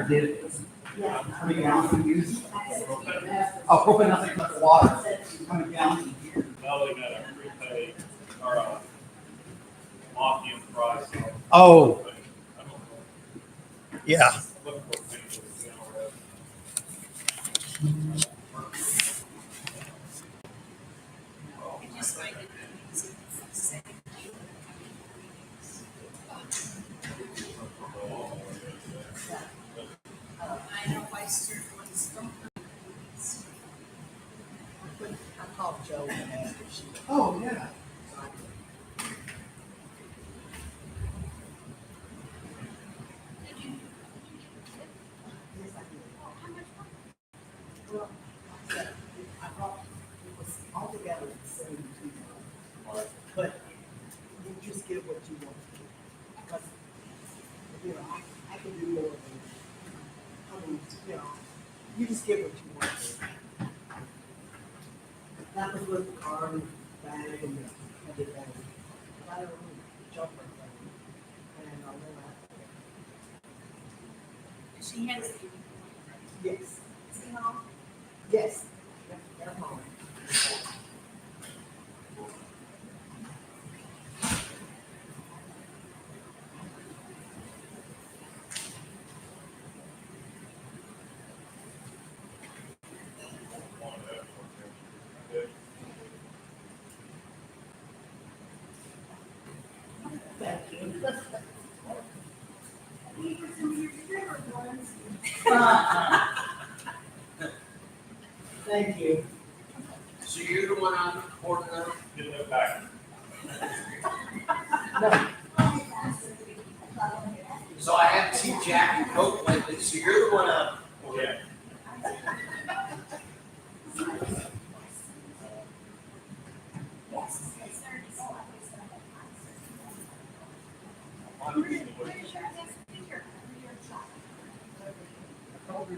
did. How many gallons do you use? Oh, propane, nothing but water. How many gallons a year? Well, they got a prepaid or a lock-in price. Oh, I don't know. yeah. Look for things with the general I know why certain ones don't. I called Joe and asked if she. Oh, yeah. Well, I brought, it was altogether $72. But you just get what you want. Because, I can do more than, you just get what you want. That was with the car and bag and the heavy bag. But I don't really jump or anything. And I'll never have to. She has. Yes, Is he home? yes, they're home. one of that. Thank you. These are some of your favorite ones. Thank you. So you're the one I'm ordering of? Get that back. No, So I haven't seen Jack and Coke lately, so you're the one I'm. Oh, yeah. Yes, it's 30. Mine was the way- Pretty sure that's the picture. Your shop. I told her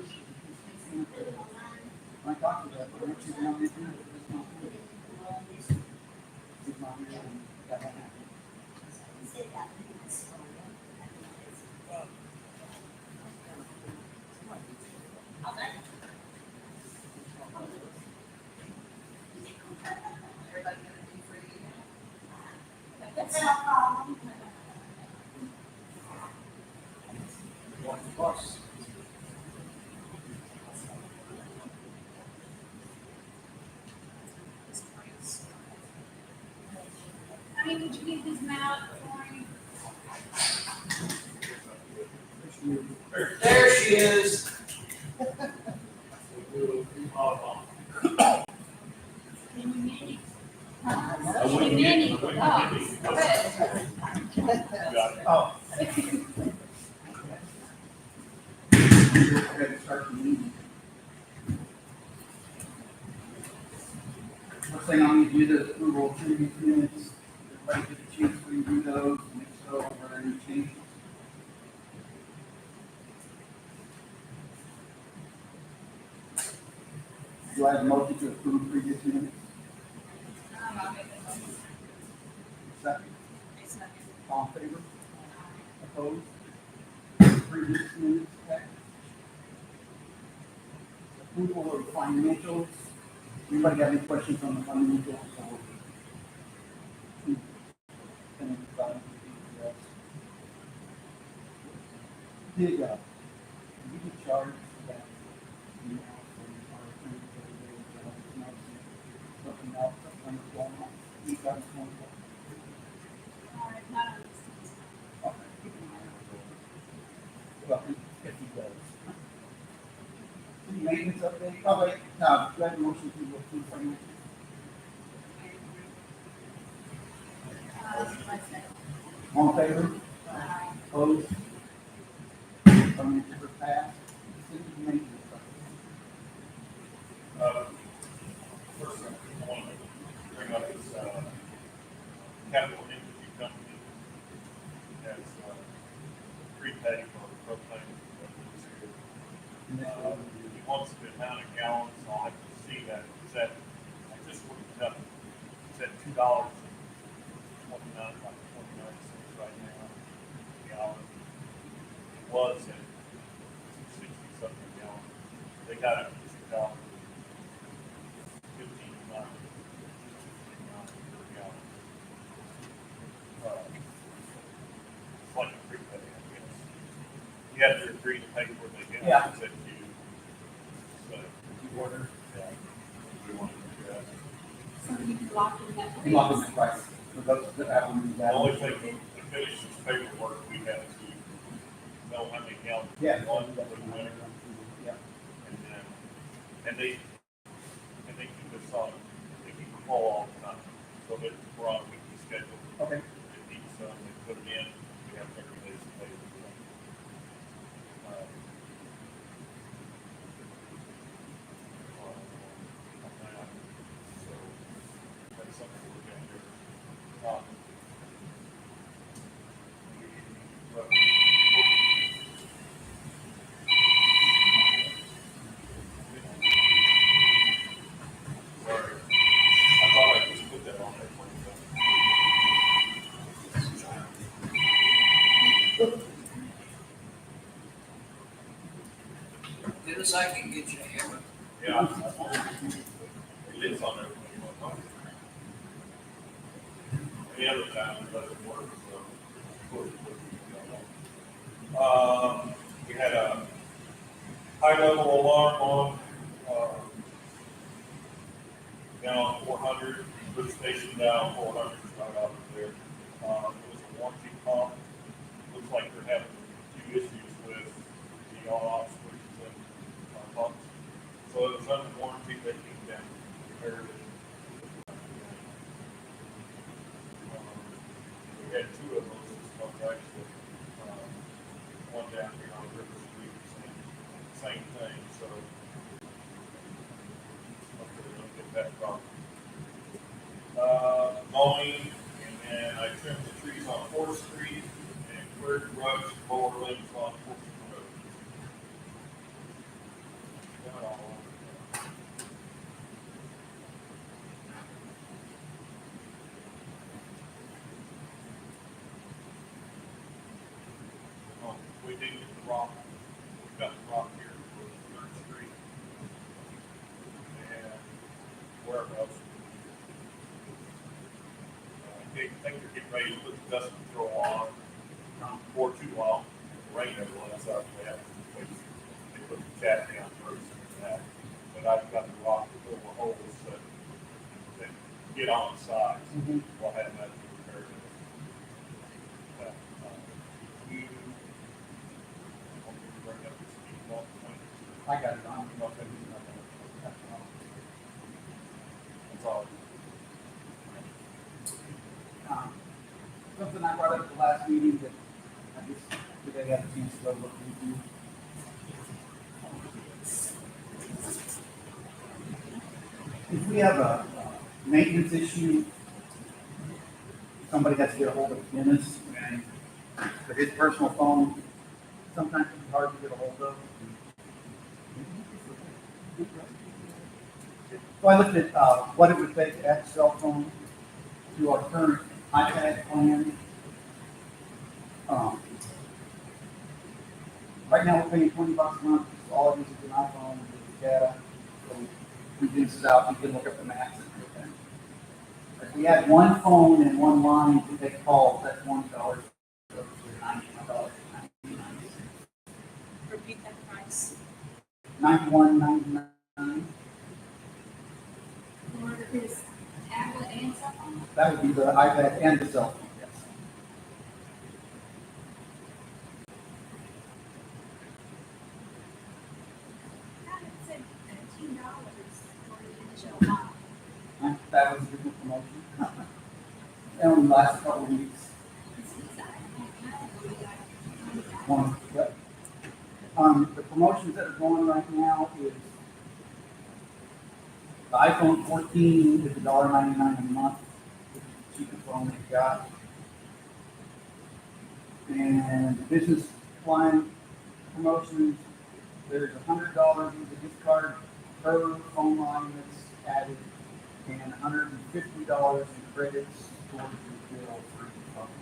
I talked to her, but she's not here. It's not here. She's not here, and that won't happen. That's no problem. Watch the bus. I mean, would you give this map for me? There she is. Mini. Mini. Oh, good. Got it. Oh. Ready to start the meeting. First thing on the agenda is approval of previous minutes. Everybody get a chance to review those, and if so, are there any changes? Do I have a motion to approve previous minutes? I'll make a motion. Second, It's not- all in favor? Opposed? Previous minutes, okay. Approval of financials. Anybody got any questions on the financials? Did, you get charged that, something else, something going on? You got it going Not on this. on? Okay. Well, if he does. Any maintenance update? Oh, wait, no, do I have a motion to approve financials? My second. All in favor? Opposed? Financials are passed. City maintenance update. First, I want to bring up this, capital energy company that's, prepaid for propane. He wants the amount of gallons, so I'll have to see that, is that, I just looked it up, it's at $2.29 right now, a gallon. It was at got it, it's about 15 miles. It's like a prepay, I guess. You have to agree to pay for the gas Yeah. that you, so, You order, yeah. We want to do that. So you can lock in that. you lock in the price. For those that have them, The only thing, to finish this paperwork, we have to know how many gallons. Yeah. One, for the winter, Yeah. and then, and they keep us on, they keep the call all the time, so that we're on a weekly schedule. Okay. They keep some, they put them in, we have 30 days to pay them. So, that's something we're going to do. Sorry, I thought I just put that on there for you. Dennis, I can get you a hammer. Yeah. It is on there. Any other time, it doesn't work, so. We had a high level alarm on, down 400, lift station down 400, right out there. It was a warranty pump. Looks like they're having a few issues with the on-off switches and pumps. So it was under warranty, they came down and repaired it. We had two of those this month, actually. One down here on River Street, same thing, so hopefully we'll get that problem. Mowing, and then I trimmed the trees on 4th Street and cleared the brush, lower limbs on 4th Road. Done all of it. Oh, we did get the rock. We got the rock here for 3rd Street. And where else? I think they're getting ready to put the dust control on, for too long. Rain over the last out there. They put the jack down first and that. But I've got the rock to fill the holes that get on the sides. Mhm. We'll have that repaired. But, you want me to bring up the speed bump point? I got it on. Okay. That's all. Something I brought up at the last meeting that I just, today had a chance to go look into. If we have a maintenance issue, somebody has to get a hold of Dennis, and for his personal phone, sometimes it's hard to get a hold of. So I looked at what it would take to add a cell phone to our current iPad plan. Right now, we're paying $20 a month, so all it is an iPhone with data. So we can this out, you can look up the maps and everything. If we had one phone and one line to take calls, that's $20. So it's $91.99. Repeat that price. $91.99. Or his tablet and cell phone? That would be the iPad and the cell phone, yes. I would say $15 for the initial line. That was a good promotion. And in the last couple of weeks, one, yep. The promotions that are going right now is the iPhone 14 is $1.99 a month, which is the cheapest phone they've got. And the business line promotions, there's $100 in the gift card per phone line that's added, and $150 in credits towards your bill for your phone.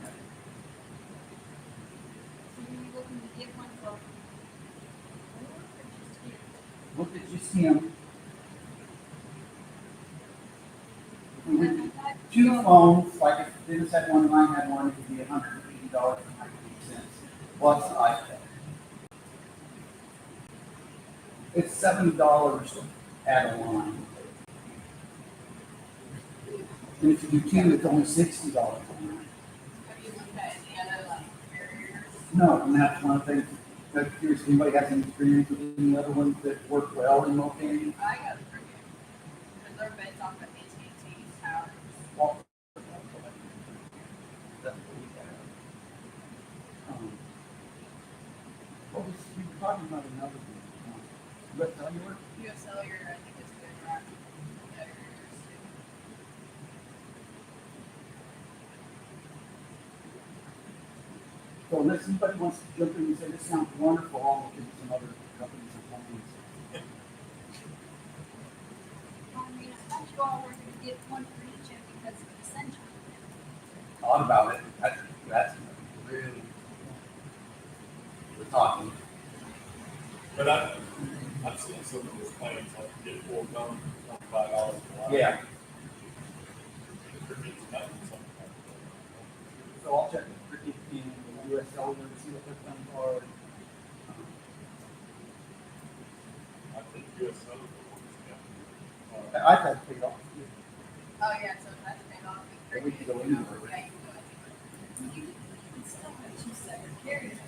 So you're looking to get one for four or just two? look at just him. If we went two phones, like if Dennis had one and I had one, it would be $180.98 plus the iPad. It's $70 add a line. And if you do two, it's only $60 a line. Have you looked at any other like carriers? No, and that's one of the things, I'm curious, if anybody has any experience with any other ones that work well in Mulcahy? I got Cricket, because they're based off of AT&T towers. Well, What was, you were talking about another one, US Cellular? US Cellular, I think it's good, right? Carriers. So unless anybody wants to jump in and say, this sounds wonderful, I'll look into some other companies and plans. I mean, I thought you all were gonna get one for each of you because of the sunshine. Thought about it, that's really, we're talking. But I've seen some of those plans, like get four phones, $25 a line. Yeah, Cricket's not something like so I'll check with Cricket and the US Cellular to see what their plans are. that. I think US Cellular works, The iPad's paid off. Oh, yeah, so that's paid off. Yeah, we can go anywhere with it. Yeah, you can go anywhere. You can still have two separate carriers.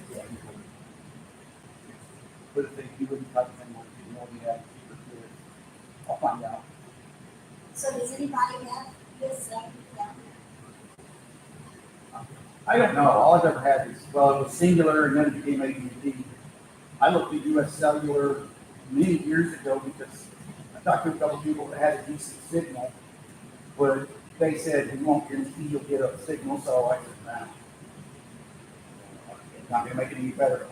But if they wouldn't type them on, you know, we have cheaper kids. I'll find out. So does anybody have this, down I don't know, all I've ever had is, well, it was Singular and then it became AT&T. I looked at US Cellular many years ago because I talked to a couple people that had a decent signal, but they said, we won't guarantee you'll get a signal, so I said, nah. Not gonna make it any better.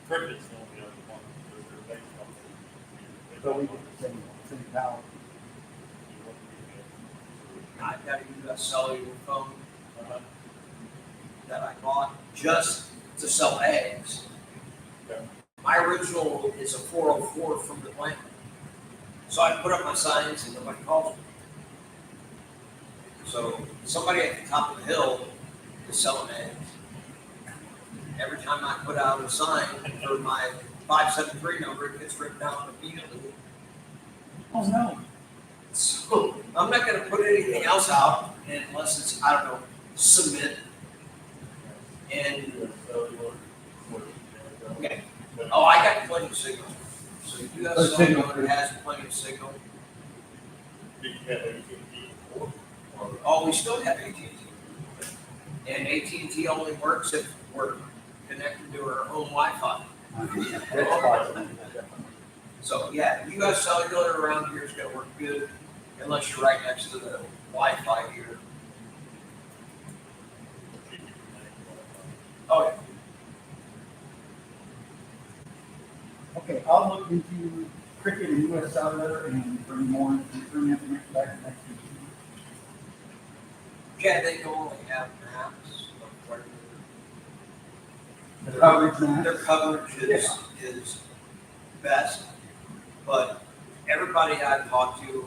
Cricket's the only other one, because they're based off of. So we get the same power. I've got a US Cellular phone Uh-huh. that I bought just to sell eggs. Yeah. My original is a 404 from the plant. So I put up my signs and nobody calls me. So somebody at the top of the hill is selling eggs. Every time I put out a sign for my 573 number, it gets written down immediately. Oh, no. So I'm not gonna put anything else out unless it's, I don't know, cement. And, US Cellular works, okay, oh, I got plenty of signal. So US Oh, signal. Cellular has plenty of signal. Did you have AT&T before? Or Oh, we still have AT&T. And AT&T only works if we're connected to our own Wi-Fi. That's possible. So, yeah, US Cellular around here is gonna work good unless you're right next to the Wi-Fi here. Oh, yeah. Okay, I'll look into Cricket and US Cellular and bring more information back next week. Yeah, they can only have maps of where The coverage map. their coverage is best. But everybody I've talked to,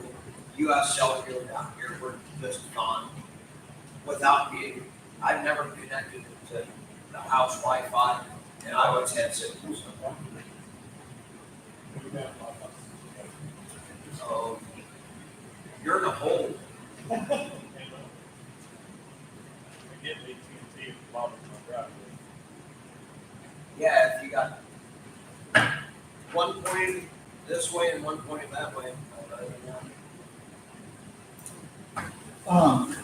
US Cellular down here, we're just gone without being, I've never connected to the house Wi-Fi and I always had signals. So you're in a hole. I get AT&T at the bottom of my driveway. Yeah, if you got one pointing this way and one pointing that way.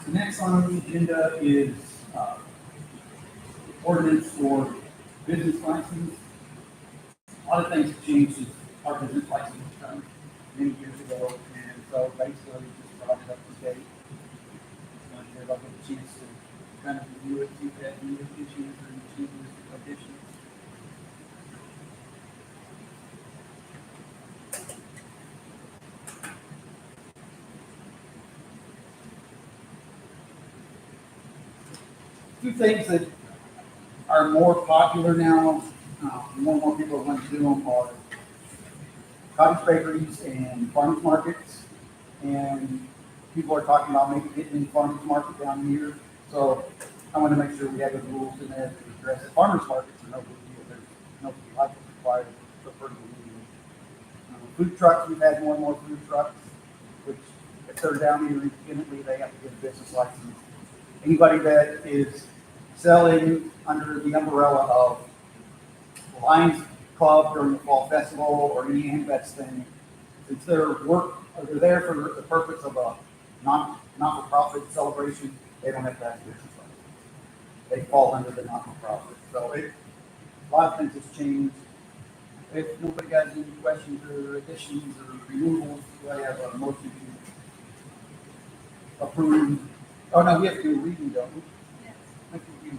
Next on the agenda is, ordinance for business license. A lot of things have changed since our business license was done many years ago, and so basically just brought it up to date. Want everybody get a chance to kind of review it, see if that new issues or any changes or additions. Two things that are more popular now, more and more people want to do them are cottage bakeries and farmers markets. And people are talking about maybe getting a farmers market down here. So I want to make sure we have the rules in there to address it. Farmers markets are no big deal. There's no license required for personal use. Food trucks, we've had more and more food trucks, which if they're down here independently, they have to get a business license. Anybody that is selling under the umbrella of Lions Club during the fall festival or any Ambets thing, since they're there for the purpose of a not-for-profit celebration, they don't have to have a business license. They fall under the not-for-profit. So a lot of things has changed. If nobody has any questions or additions or removals, do I have a motion to approve? Oh, no, we have to do a reading, don't we? Yes. I think we do.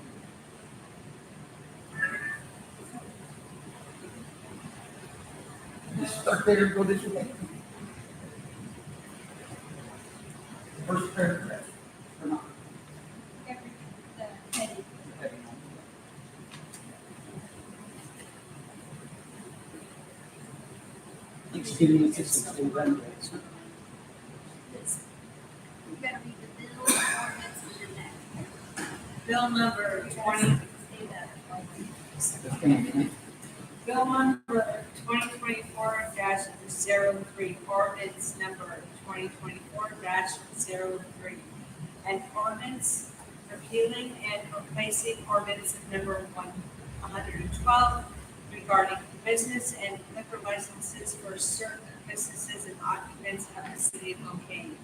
Just start there and go this way. First paragraph. Or not? Every, the heading. Extending assistance in benefits. It's, you gotta read the bill, ordinance, and then that. Bill number Say that. Bill number 2024-03, ordinance number 2024-03. An ordinance repealing and replacing ordinance number 112 regarding business and liquor licenses for certain businesses and occupants of the city of Locane.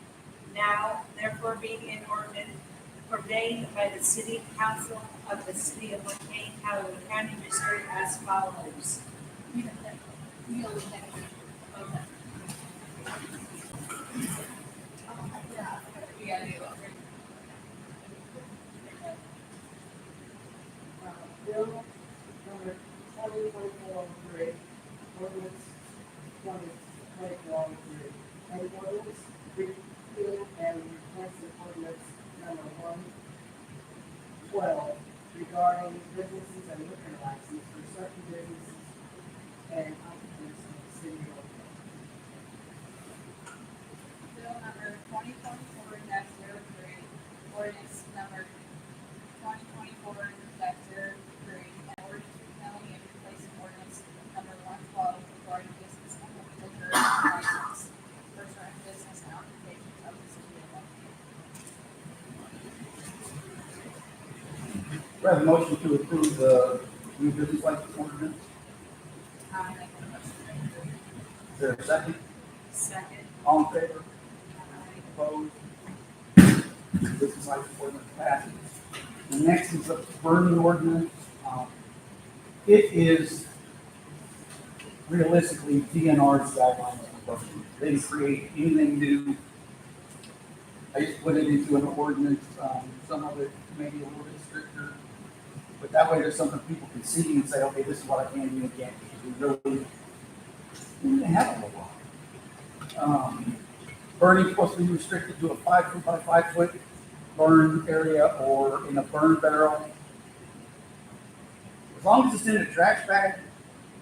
Now, therefore, being an ordinance ordained by the city council of the city of Locane, Callaway County, Missouri, as follows. You know, that, you know, that. Okay. Yeah, you Bill number 2024-03, ordinance 2024-03, an ordinance repealing and replacing ordinance number 112 regarding businesses and liquor license for certain businesses and occupants of the city of Locane. Bill number 2024-03, ordinance number 2024-03, and ordinance repealing and replacing ordinance number 112 regarding business and liquor license for certain business and occupations of the city of Locane. We have a motion to approve the new business license ordinance. I'll make a motion. Is there a second? Second. All in favor? Opposed? Business license ordinance passes. The next is the burning ordinance. It is realistically DNR's guidelines for burning. They didn't create anything new. I just put it into an ordinance, some of it maybe a little bit stricter. But that way there's something people can see and say, okay, this is what I can do and can't do. We really have a whole lot. Burning is supposed to be restricted to a 5 foot by 5 foot burn area or in a burn barrel. As long as it's in a trash bag,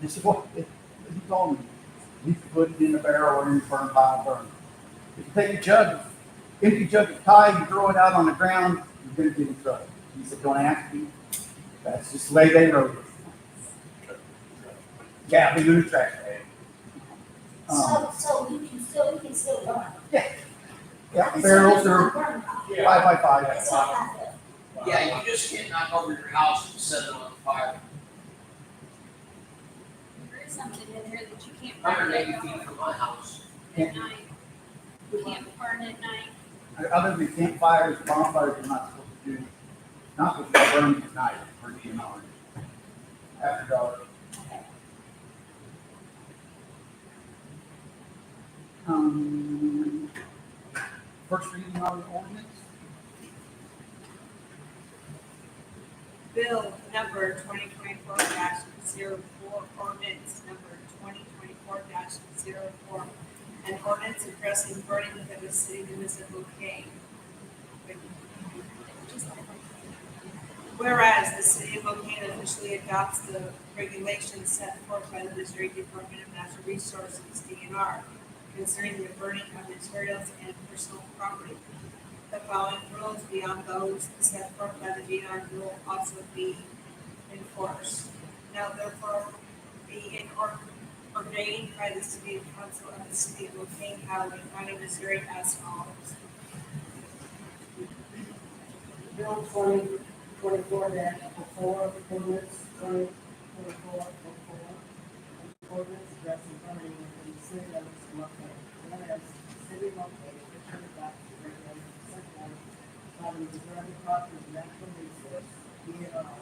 this is what he told me. You can put it in a barrel or in a burn pile and burn. If you take a empty jug of Tide and throw it out on the ground, you're gonna get in trouble. He said, don't ask me. That's just the way they wrote it. Yeah, be in a trash bag. So you can still burn. Yeah, barrels are Burn. 5 by 5. It's not like that. Yeah, you just can't knock over your house and set it on fire. There is something in there that you can't burn 180 at feet from my house. night. You can't burn at night. Other than campfires, bonfires, you're not supposed to do, not supposed to burn at night for DNR. After dark. First reading on the ordinance. Bill number 2024-04, ordinance number 2024-04, an ordinance addressing burning within the city limits of Locane. Whereas the city of Spokane officially adopts the regulations set forth by the Missouri Department of Natural Resources, DNR, concerning the burning of materials and personal property. The following rules beyond those set forth by the DNR will also be enforced. Now therefore be ordained by the city council of the city of Spokane, Howard County, Missouri as follows. Bill 2024 4, ordinance 2024 ordinance addressing burning within the city limits of Montana. Whereas the city of Montana officially adopts the regulations set forth by the Missouri Department of Natural Resources, DNR,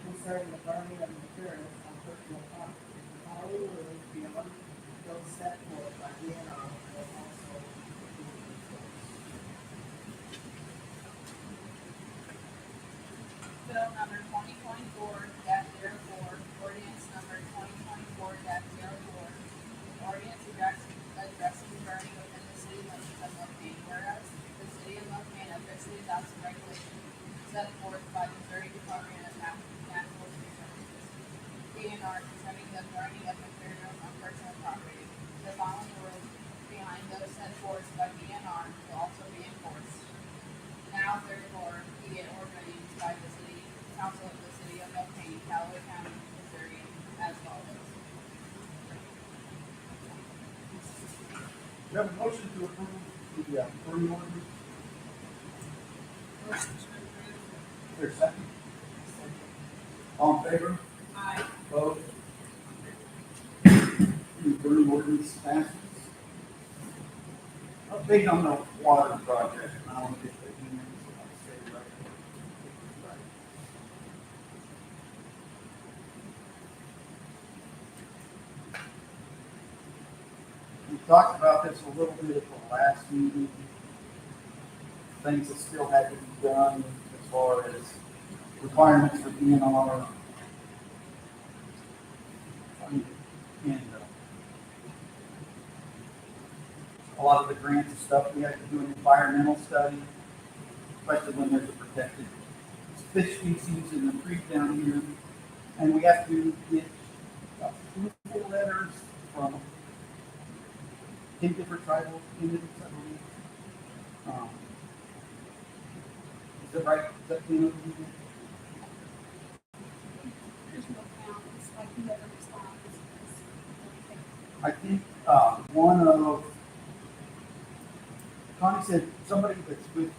concerning the burning of materials on personal property. The following rules beyond those set forth by DNR will also be enforced. Bill number 2024-04, ordinance number 2024-04, ordinance addressing burning within the city limits of Spokane. Whereas the city of Spokane officially adopts the regulations set forth by the Missouri Department of Natural Resources, DNR, concerning the burning of materials on personal property. The following rules behind those set forth by DNR will also be enforced. Now therefore be it ordained by the city council of the city of Spokane, Callaway County, Missouri, as follows. We have a motion to approve the burning ordinance. Motion to approve. Is there a second? All in favor? Aye. Opposed? The burning ordinance passes. Update on the water project. I want to get the emails. I'll say it right. We talked about this a little bit at the last meeting. Things that still had to be done as far as requirements for DNR. And a lot of the grants and stuff, we have to do an environmental study, especially when there's a protected fish species in the creek down here. And we have to get approval letters from 10 different tribal communities, I believe. Is that right? Is that the There's no count, it's like whoever responds. I think one of, Connie said somebody that's with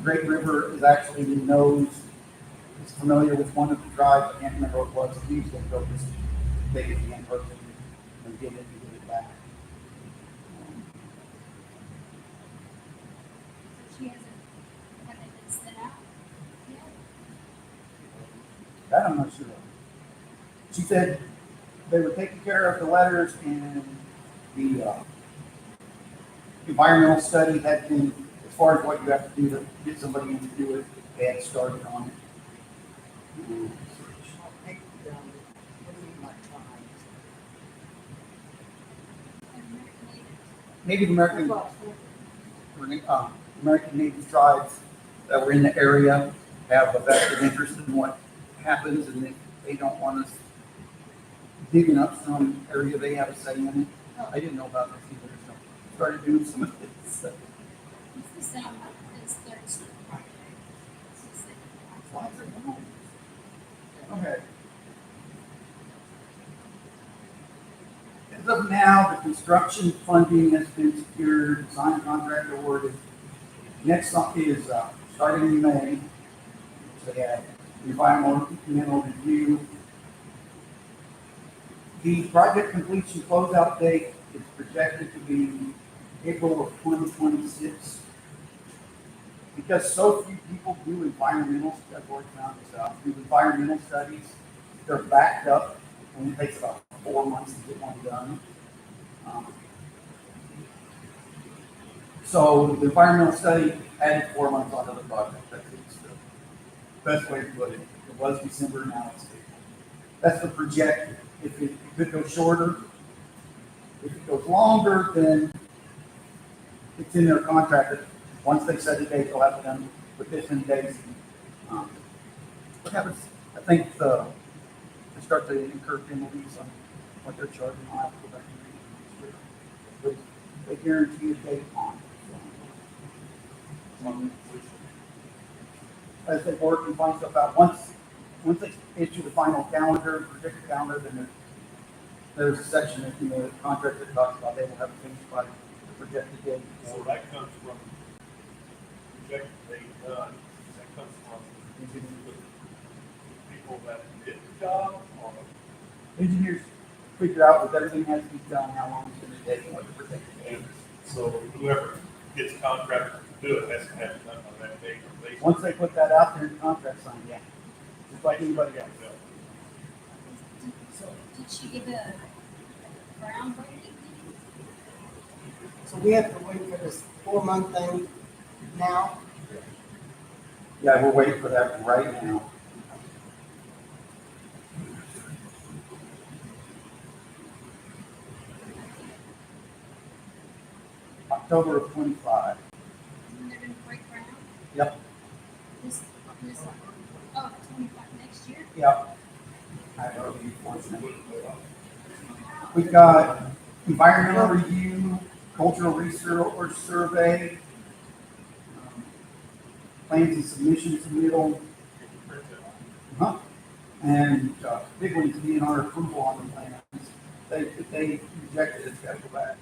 Great River is actually knows, is familiar with one of the tribes. I can't remember what it was. He was going to go just take it in person and get it and get it back. So she hasn't, haven't been sent out yet? That I'm not sure of. She said they were taking care of the letters and the environmental study had been, as far as what you have to do to get somebody in to do it, they had started on it. I'll take it down. What do you mean by time? And American Native. Native American Native tribes that were in the area have a vested interest in what happens, and they don't want us digging up some area they have a say in it. I didn't know about this either, so started doing some of this. It's the same as Third Street project. It's the same. Okay. As of now, the construction funding has been secured, signed contract awarded. Next up is starting in May. So they have environmental review. The project completion closeout date is projected to be April of 2026. Because so few people do environmental, I've already found this out, do environmental studies, they're backed up, and it takes about 4 months to get one done. So the environmental study added 4 months onto the project. That's the best way to put it. It was December, now it's April. That's the projected. If it could go shorter, if it goes longer, then it's in their contract that once they set a date, they'll have it done with this many days. I think they start to incur penalties on what they're charging. I'll have to go back and read it. But they guarantee a date on it. On completion. As they work and find stuff out, once they issue the final calendar, projected calendar, then there's a section that, the contractor talks about, they will have it finished by the projected date. So that comes from projected date done, that comes from the people that did the job, or Engineers figure out with everything has to be done, how long it's gonna take, and what the projected date and is. so whoever gets contracted to do it has to have it done on that date. or they- Once they put that out there, the contract signed, yeah, just like anybody else. So did she give a groundbreaking? So we have to wait for this 4-month thing now? Yeah, we're waiting for that right now. October of 25. And they're gonna break ground? Yep. This, oh, 25 next year? Yep. We've got environmental review, cultural research survey, plans and submissions submittal, and big one is DNR approval on the plans. If they reject it, it's got to go back.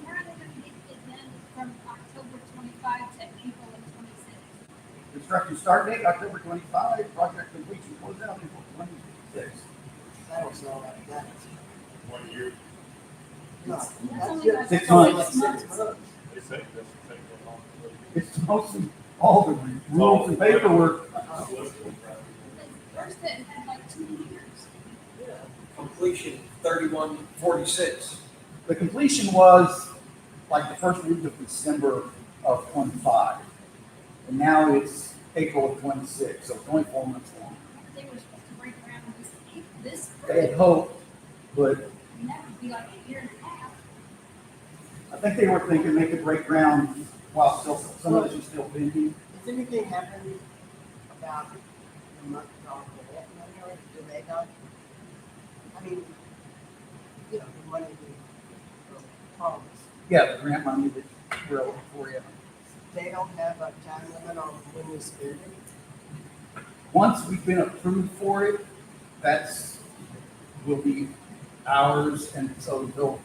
Where are they gonna get it done from October 25 to April of 26? Construction start date, October 25, project completion close out April 26. That was all like that. 1 year, No, That's that's only just- like Six that's only months. like 6 months. they say it doesn't take that long. It's mostly all the rules and paperwork. First it had like 2 years. Completion 3146. The completion was like the first week of December of 25. And now it's April of 26, so 24 months long. They were supposed to break ground this They had spring, hoped, but and that would be like a year and a half. I think they were thinking they could break ground while still, some of this is still pending. Has anything happened about the month on the net money or do they not? I mean, the money we promised, Yeah, the grant money that we're looking for, yeah. they don't have a time limit on when we spend it? Once we've been approved for it, that's, will be ours, and so until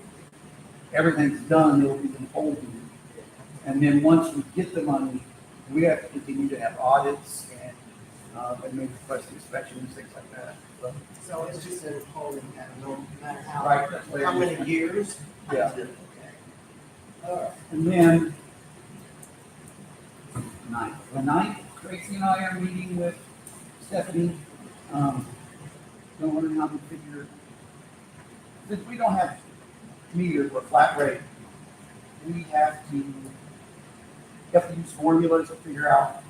everything's done, it'll be holding. And then once we get the money, we have to continue to have audits and maybe request inspections, things like that. So, So it's just in holding pattern, no matter how, right, that's the way how it many is. years? Yeah. Okay. All right. And then, the ninth, Tracy and I are meeting with Stephanie. Don't wonder how we figure, since we don't have meters or flat rate, we have to use formulas to figure out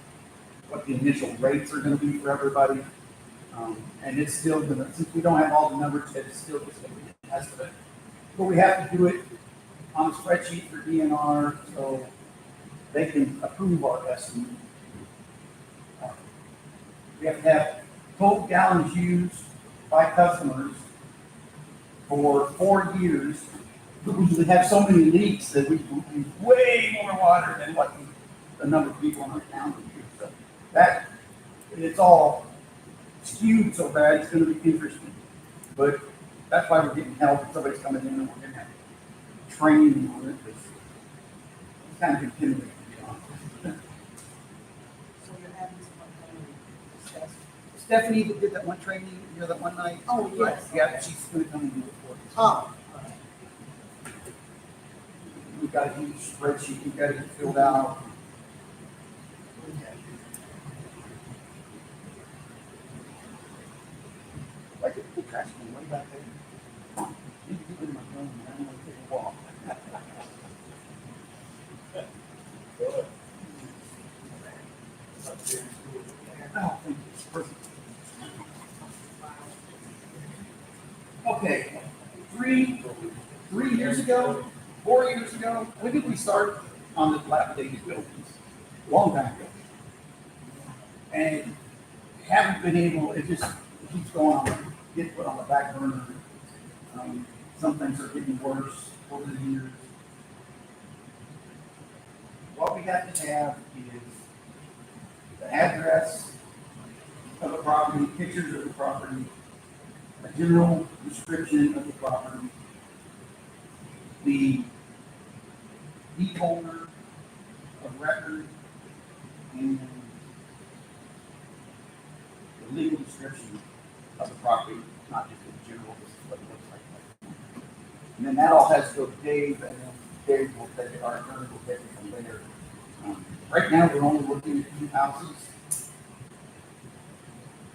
what the initial rates are gonna be for everybody. And it's still gonna, since we don't have all the numbers, it's still just gonna be an estimate. But we have to do it on a spreadsheet for DNR, so they can approve our estimate. We have to have total gallons used by customers for 4 years. We have so many leaks that we use way more water than what the number of people in our town would use. So that, it's all skewed so bad, it's gonna be interesting. But that's why we're getting help, somebody's coming in and we're gonna have training on it. It's kind of intimidating, to be honest. So you're having some kind of discuss. Stephanie that did that one training, that one night. Oh, yes. Yeah, she's gonna come and do it for us. Oh, We've got a huge spreadsheet, we've got to get filled out. okay. Like a trash can way back there. Come on, need to get rid of my phone, man. I want to take a walk. Oh, thank you. Perfect. Okay, 3 years ago, 4 years ago, when did we start on the dilapidated buildings? Long time ago. And haven't been able, it just keeps going on, get put on the back burner. Some things are getting worse over the years. What we have to have is the address of the property, pictures of the property, a general description of the property, the deed holder of record, and the legal description of the property, not just the general, this is what it looks like. And then that all has to go to Dave, and then Dave will take it, our attorney will take it from there. Right now, we're only looking at 2 houses.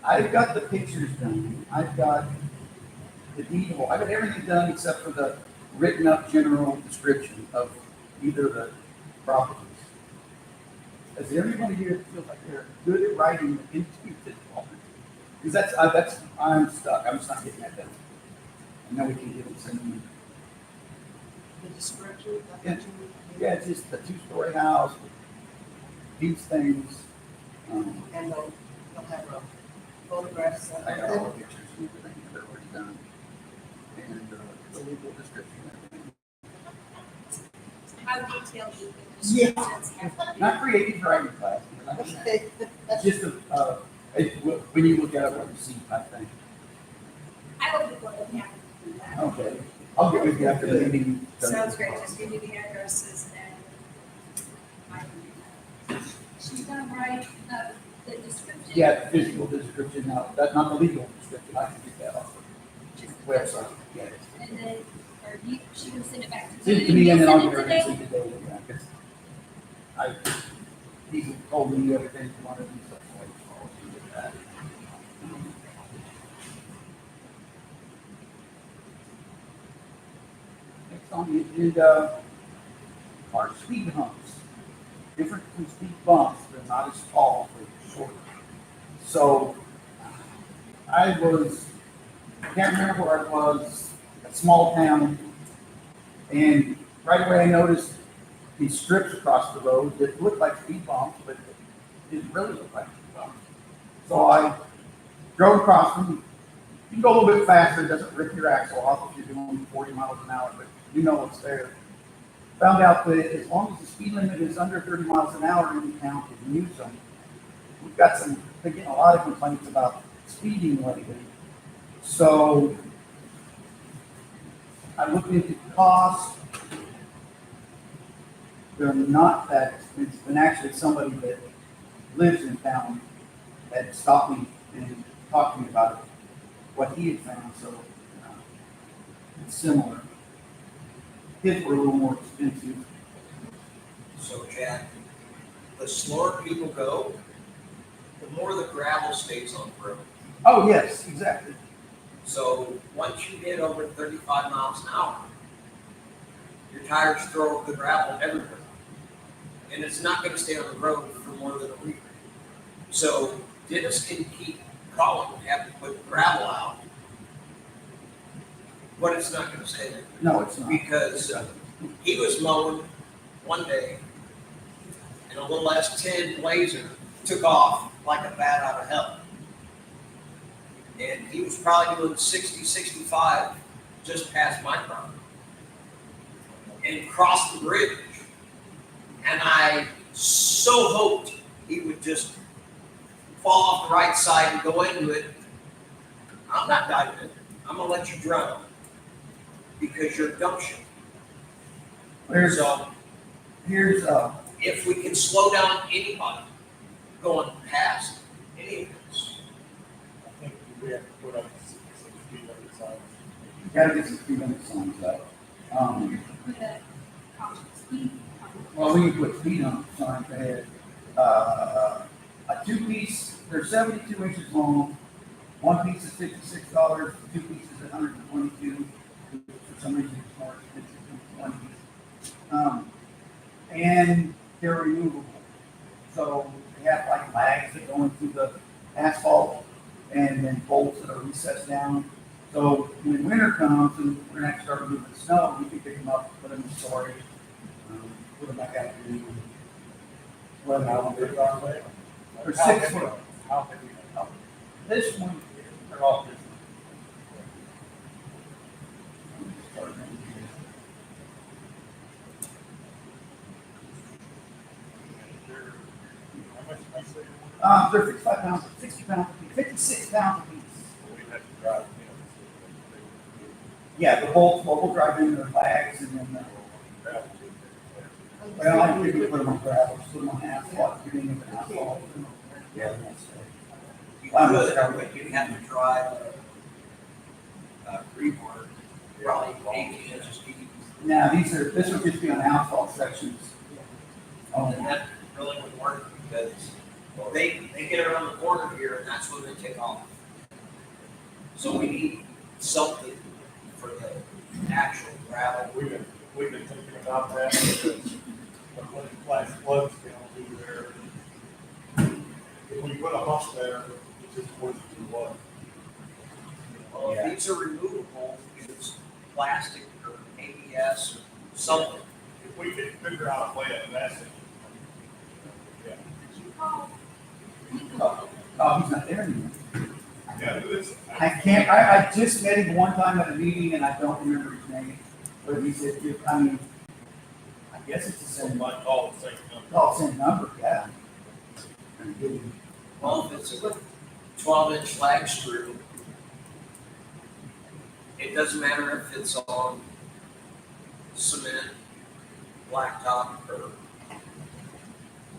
I've got the pictures done, I've got the deed, I've got everything done except for the written up general description of either the properties. Is there anybody here that feels like they're good at writing into this law? Because I'm stuck, I'm just not getting that done. And then we can get it some, The description, Yeah. that's what you. yeah, it's just a 2-story house, with these things. And they'll have a photographs of I got all the them. pictures and everything that I've already done. And the legal description and everything. How detailed do the Yeah. descriptions have to be? Not creative writing class, but Okay. it's just when you look at it, what you see type thing. I will be more than happy to do that. Okay, I'll get with you after the meeting. Sounds great, just give me the addresses and I can do that. She's gonna write, the description. Yeah, the physical description, now, that's not the legal description, I can get that off Just the website. Yeah. And then, or you, she can send it back to Send you. it to me and then I'll Send get it her today? to see today, yeah, because he's told me everything he wanted to do, so I'll do that. Next on the agenda are speed humps. Different from speed bumps, they're not as tall, they're shorter. So I can't remember where I was, a small town, and right away I noticed these strips across the road that looked like speed bumps, but didn't really look like speed bumps. So I drove across them. You can go a little bit faster, it doesn't rip your axle off if you're doing 40 miles an hour, but you know it's there. Found out that as long as the speed limit is under 30 miles an hour in the town, you can use them. We've got been getting a lot of complaints about speeding lately. So I looked into the cost. They're not that expensive, and actually somebody that lives in town had stopped me and talked to me about it, what he had found, so it's similar. His were a little more expensive. So Jack, the slower people go, the more the gravel stays on the road. Oh, yes, exactly. So once you hit over 35 miles an hour, your tires throw the gravel everywhere. And it's not gonna stay on the road for more than a week. So Dennis can keep calling, have to put gravel out, but it's not gonna stay there. No, it's not. Because he was mowing one day, and a little S10 Blazer took off like a bat out of hell. And he was probably doing 60, 65 just past my property. And crossed the bridge. And I so hoped he would just fall off the right side and go into it. I'm not diving in. I'm gonna let you drown. Because you're gumption. Here's, So here's, if we can slow down anybody going past any of this, I think we have to put up some speed limit signs. gotta get some speed limit signs up. Put a caution speed. Well, we can put speed on signs ahead. A 2-piece, they're 72 inches long. 1 piece is $56, 2 pieces is $122. For some reason, it's more expensive than 1 piece. And they're removable. So they have like lags that go into the asphalt and then bolts that are recessed down. So when winter comes and we're gonna have to start removing snow, we can pick them up, put them in storage, put them back out. Well, How big are they? They're 6 foot. How heavy? This one, they're all different. How much did I say? They're 55 pounds, 60 pounds, 56 pounds a piece. We'd have to drive, Yeah, the whole drive in their bags and then, well, I think we put them on gravel, just put them on asphalt, beginning of an asphalt. Yeah. You could, but you have to drive a rebar, probably 18 inches deep. Now, this would just be on asphalt sections. And that really would work because they get around the corner here and that's when they take off. So we need something for the actual gravel. we've been thinking about that because when the flash floods down through there, if we put a bus there, it's just worth it to what? Well, if these are removable, it's plastic or ABS or something. If we could figure out a way to invest it. Yeah, Did you call? Oh, he's not there anymore. yeah, it's. I just met him one time at a meeting and I don't remember his name. But he said, I mean, I guess it's the same, Somebody call the same number. oh, same number, yeah. Well, if it's a 12-inch flag screw, it doesn't matter if it's on cement, blacktop, or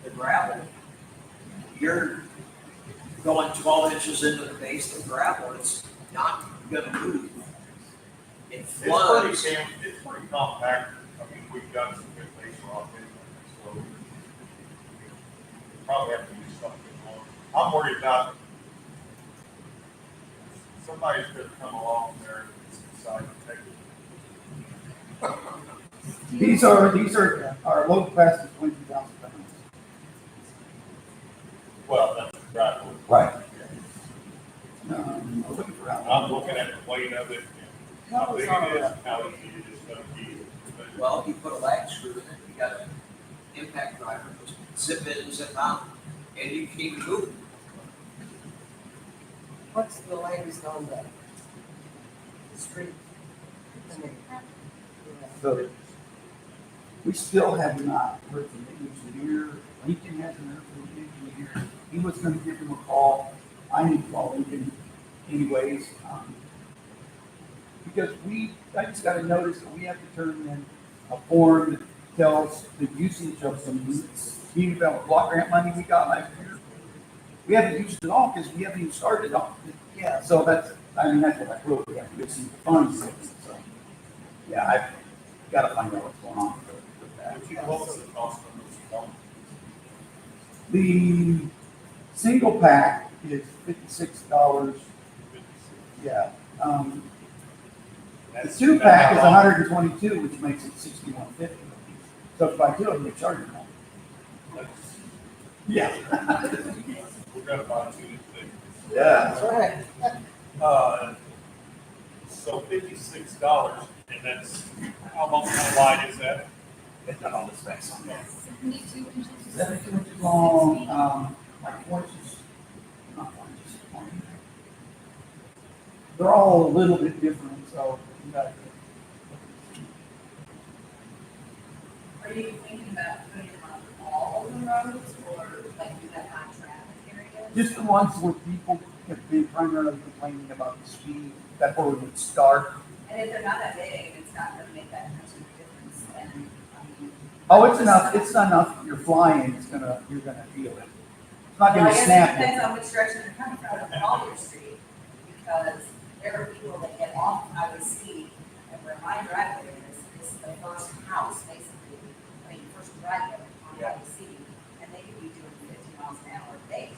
the gravel. You're going 12 inches into the base of the gravel, it's not gonna move. It It's floods. it's pretty compact. I mean, we've got some good base rock in there, so we probably have to do something more. I'm worried about somebody's gonna come along there and decide to take it. These are, our load capacity is 22,000 pounds. Well, that's the driveway. Right. I'm looking for out. I'm looking at the weight of it, and how big it is, how easy it is gonna be. Well, you put a lag screw in it, you got an impact driver, just zip in, zip out, and you can even move. What's the latest on the street? I mean, So we still have not heard from the engineer. Lincoln hasn't heard from the engineer. He was gonna give him a call. I need to call Lincoln anyways. Because I just got a notice that we have to turn in a form that tells the usage of some community development block grant money we got last year. We haven't used it all because we haven't even started on it. Yeah, So that's what I wrote, we have to get some funds, so, yeah, I've gotta find out what's going on with that. What was the cost of this one? The single pack is $56, yeah, the two pack is $122, which makes it $61.50. So if I do it, they charge you more. Yeah. We're gonna buy two things. that's Yeah. right. So $56, and that's, how wide is that? It's got all the specs on there. 72 inches. 72 inches long, like 4 inches, not 4 inches, 20. They're all a little bit different, so you got Are you thinking about putting them on all the roads or like do that on traffic areas? just the ones where people have been primarily complaining about the speed, that's where we would start. And if they're not that big, it's not gonna make that much of a difference, then, I mean. Oh, it's not enough, you're flying, you're gonna feel it. It's not Well, gonna I guess it snap depends you. on which direction they're coming from, on Collier Street, because there are people that get off, I would see, and where my driveway is the first house, basically, I mean, first driveway on Highway C, and they could be doing 50 miles an hour daily.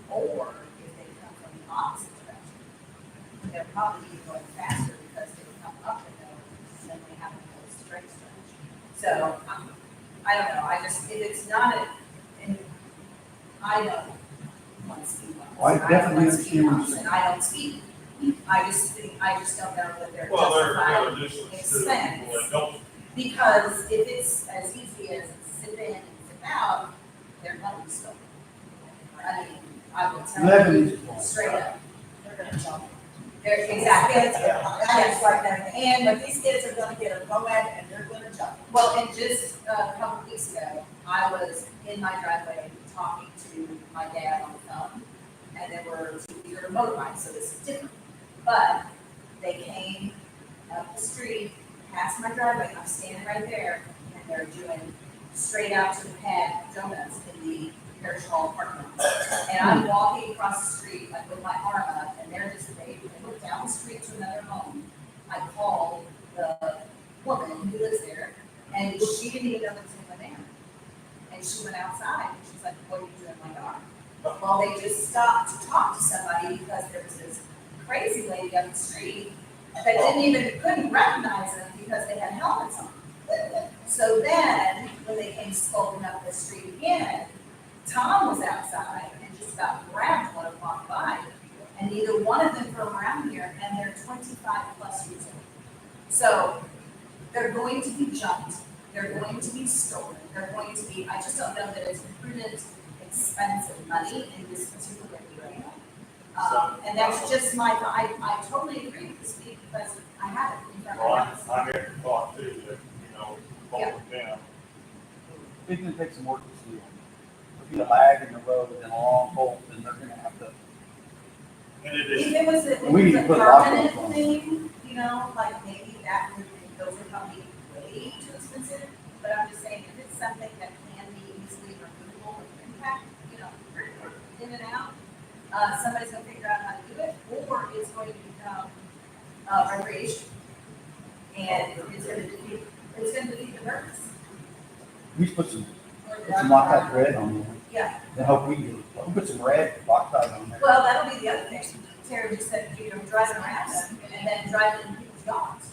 Or if they come from the opposite direction, they're probably going faster because they come up the hill, and then they have a whole straight stretch. So, I don't know, I just, if it's not and I don't want to speed bumps. Well, I definitely don't want speed understand what you're bumps, And I don't speed. I just don't know that they're Well, they're justified gonna do some to expense. people that don't. Because if it's as easy as zip in and zip out, they're going to be stolen. I mean, I will tell 11 you inches long. straight up. gonna jump. They're These exactly. kids are- I just like that, but these kids are gonna get a go at and they're gonna jump. Well, and just a couple weeks ago, I was in my driveway talking to my dad on the phone. And there were two either motorbikes, so this is different. But they came up the street, past my driveway, I'm standing right there, and they're doing straight out to the pad donuts in the Parish Hall parking lot. And I'm walking across the street, like with my arm up, and they're just, they went down the street to another home. I called the woman who lives there, and she didn't even know there was anyone there. And she went outside, and she's like, what are you doing in my yard? Well, they just stopped to talk to somebody because there was this crazy lady up the street that couldn't recognize them because they had helmets on. So then, when they came skulking up the street again, Tom was outside and just about grabbed one and walked by. And neither one of them from around here, and they're 25 plus years old. So they're going to be jumped, they're going to be stolen, they're going to be, I just don't know that it's prudent, expensive money in this particular area. And that's just I totally agree with this week because I have it in front of Well, my house. I never thought too, that, both of them, It's gonna take some work to see them. There'll be a lag in the road and a long bolt, and they're gonna have to. and it If is, it was a, We need to put lock on permanent thing, like maybe that would, those would probably be way too expensive. But I'm just saying, if it's something that can be easily removable with impact, in and out, somebody's gonna figure out how to do it, or it's going to become, recreation. And it's gonna defeat the purpose. We put some Loctite red on there, Yeah, and hope we do. We'll put some red Loctite on there. well, that'll be the other thing. Terry just said, driving around them and then driving in people's yards.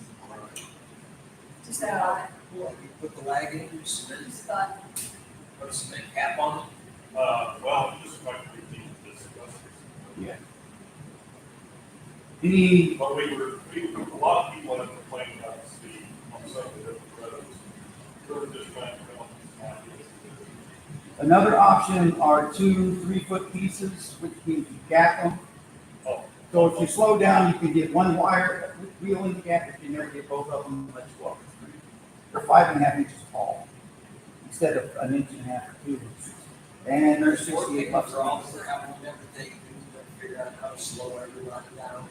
So, Well, you put the lag in, you cement, just thought, put a cement cap on it. well, just like we need to discuss this. Yeah. Any, But a lot of people have complained about the speed on some of the different roads. We're just trying to come up with some ideas. another option are 2 3-foot pieces, which means you gap them. Oh, So if you slow down, you can get one wire wheel in the gap, if you never get both of them, let's go. They're 5.5 inches tall, instead of 1.5 inches or 2 inches. And they're 68 bucks. For all the gravel and everything, we need to figure out how to slow everybody down.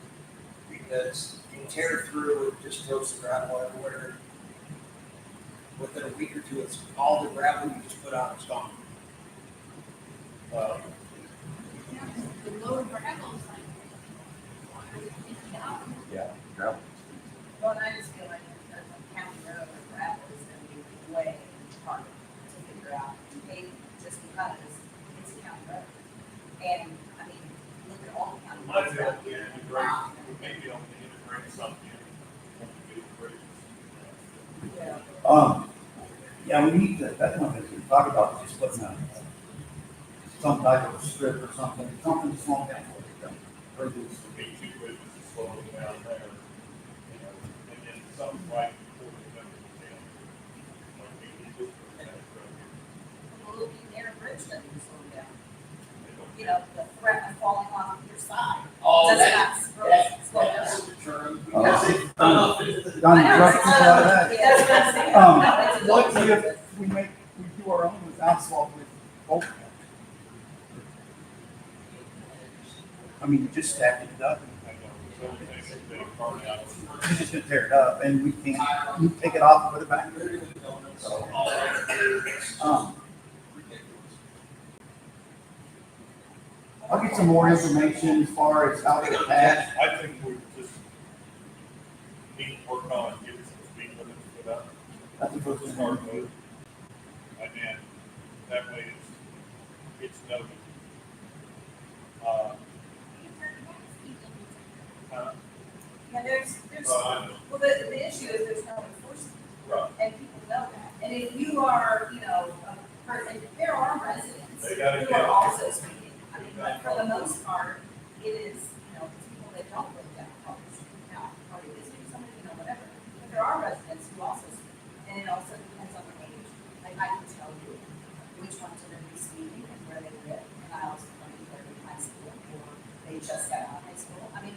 Because you tear through, it just throws the gravel everywhere. Within a week or two, it's all the gravel you just put out is gone. uh, The lower gravel's like, Yeah, gravel. well, and I just feel like there's a county road where gravel is gonna be way harder to figure out, maybe just because it's a county road. And, I mean, look at all the county my roads feel, out here. maybe on the integrate something, on the big bridges. Yeah. Yeah, we need to, that's one thing we talk about, just putting some type of strip or something to slow down for it. Bridges. Be two bridges to slow it down there, and then something like before they come to the town. Like maybe just for that road. Well, looking there, bridge doesn't slow down. The threat of falling off your side Oh, does not slow down. That's the term. Done I know, drugs out of that. yeah, that's what I'm saying. No, it's a What little- if we do our own with asphalt with bolt cutters? I mean, you just stack it up, I know, so they think they carve out. you're just gonna tear it up, and we can't, you take it off and put it back. So, I'll get some more information as far as how to attach. I think we just need to work on getting some speed limits put up, That's the first thing. start with. And then that way it's noted. Yeah, there's, Uh, well, the issue is there's no enforcement. Right. And people know that. And if you are, a person, there are residents They gotta who get are it. also speaking. I mean, but for the most part, it is, it's people that don't live down close. Now, are you visiting somebody, whatever. But there are residents who also speak. And it also depends on the age. Like, I can tell you which ones are gonna be speaking and where they live. And I also know whether they're in high school or they just got out of high school. I mean,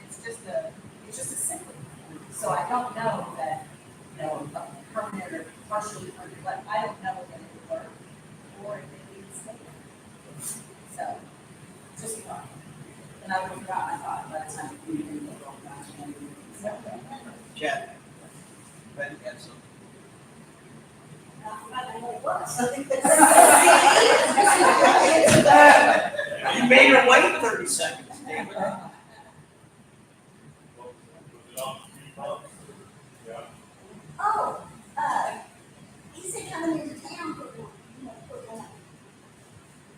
And I would have forgotten, I thought, by the time we didn't get all that. Chad. Ben, you had something? You made her wait 30 seconds, damn it. Was it on speed bumps? Yeah. Oh, he said coming into town, put one, put one.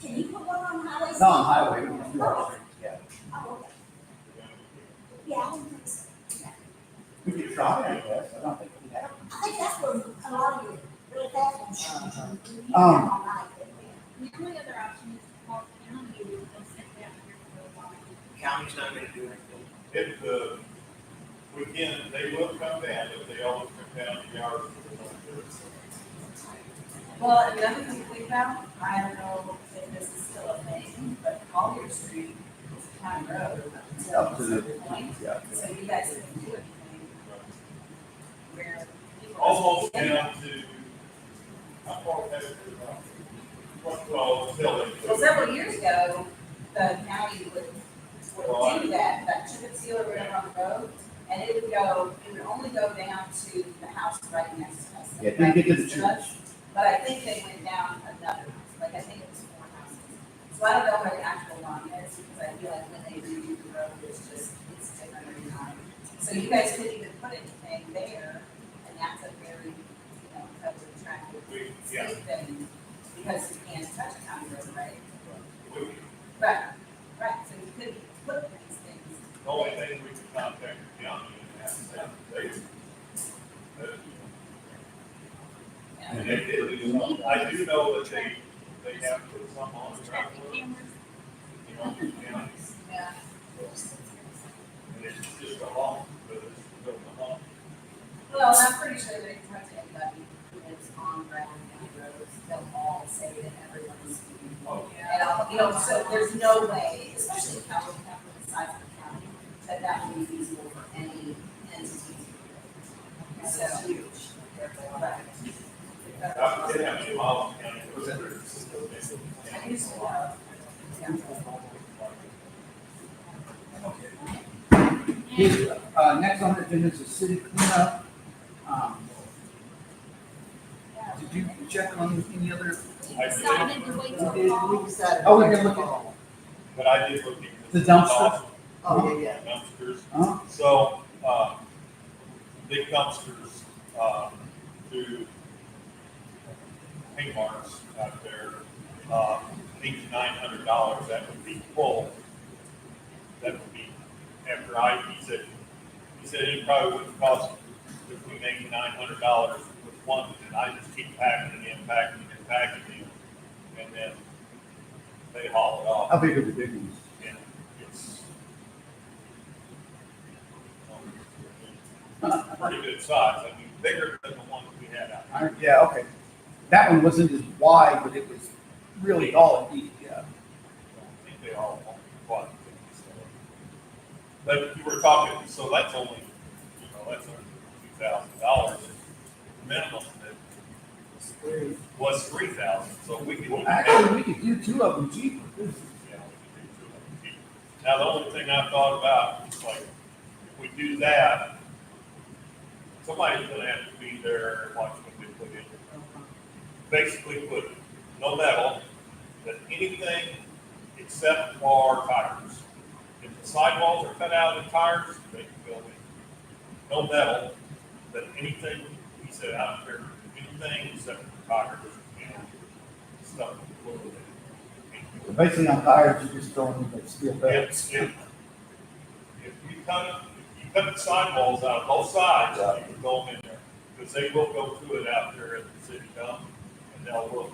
Can you put one on the highway? It's not on highway, we just do our streets, yeah. Oh, okay. Yeah, I don't think so. We could try, I guess, I don't think we have. I think that's where a lot of your really fast ones come. Um, The only other option is to call the county and they'll sit down here for a while. County's not gonna do anything. If we can, they will come down, if they always come down to ours. Well, and the other thing to think about, I don't know if this is still a thing, but Collier Street is a county road until Up a to the, certain point. yeah. So you guys couldn't do anything where people. Almost down to, how far has it gone? What's called building. Well, several years ago, the county would do that chip and seal or whatever on the road, and it would only go down to the house right next to us. Yeah, it didn't get to the Right next us. church. But I think they went down another house, like I think it was 4 houses. So I don't know where the actual line is, because I feel like when they redo the road, it's different every time. So you guys couldn't even put anything there, and that's a very, covered attractive Yeah. thing, because you can't touch a county road, right? We- Right, so you couldn't put these things. The only thing we can contact the county and ask them, and they did do some, I do know that they have put some on the ground. Traffic cameras. You know, and Yeah. it's just a hump, but it's still a hump. Well, I'm pretty sure that if you talk to anybody who lives on Brown County roads, they'll all say that everyone's speeding. Oh, And so there's no way, especially if Calhoun County, the size of the county, that would be feasible for any entity. So huge. Right. I forget how many miles the county was in. I used to know. Yeah. His, next on the agenda is the city cleanup. Did you check on any other? I Decided did, to wait We till did. fall. We decided. Oh, we can look at- but I did look at. The dumpster? Oh, yeah, yeah. Dumpsters. Huh? So, big dumpsters, to Kmart's out there, $8,900, that would be full. That would be, after he said it probably would cost between $8,900 with one, and I just keep packing it in, packing it in, packing it in, and then they haul it off. How big are the big ones? And it's pretty good size. I mean, bigger than the one we had out there. Yeah, okay. That one wasn't as wide, but it was really tall and deep, yeah. I think they all want quite so. But you were talking, so that's only, that's only $2,000 minimum that was $3,000, so we could. Actually, we could do 2 of them cheaper. Yeah, we could do 2 of them cheaper. Now, the only thing I thought about is like, if we do that, somebody's gonna have to be there and watch what they put in. Basically put no metal, but anything except for tires. If the sidewalls are cut out in tires, they can go in. No metal, but anything, he said, I don't care, anything except for tires and stuff. Basically on tires, you just throw them in the steel beds. If you cut the sidewalls out both sides, you can go in there, because they will go through it out there at the city dump, and they'll look,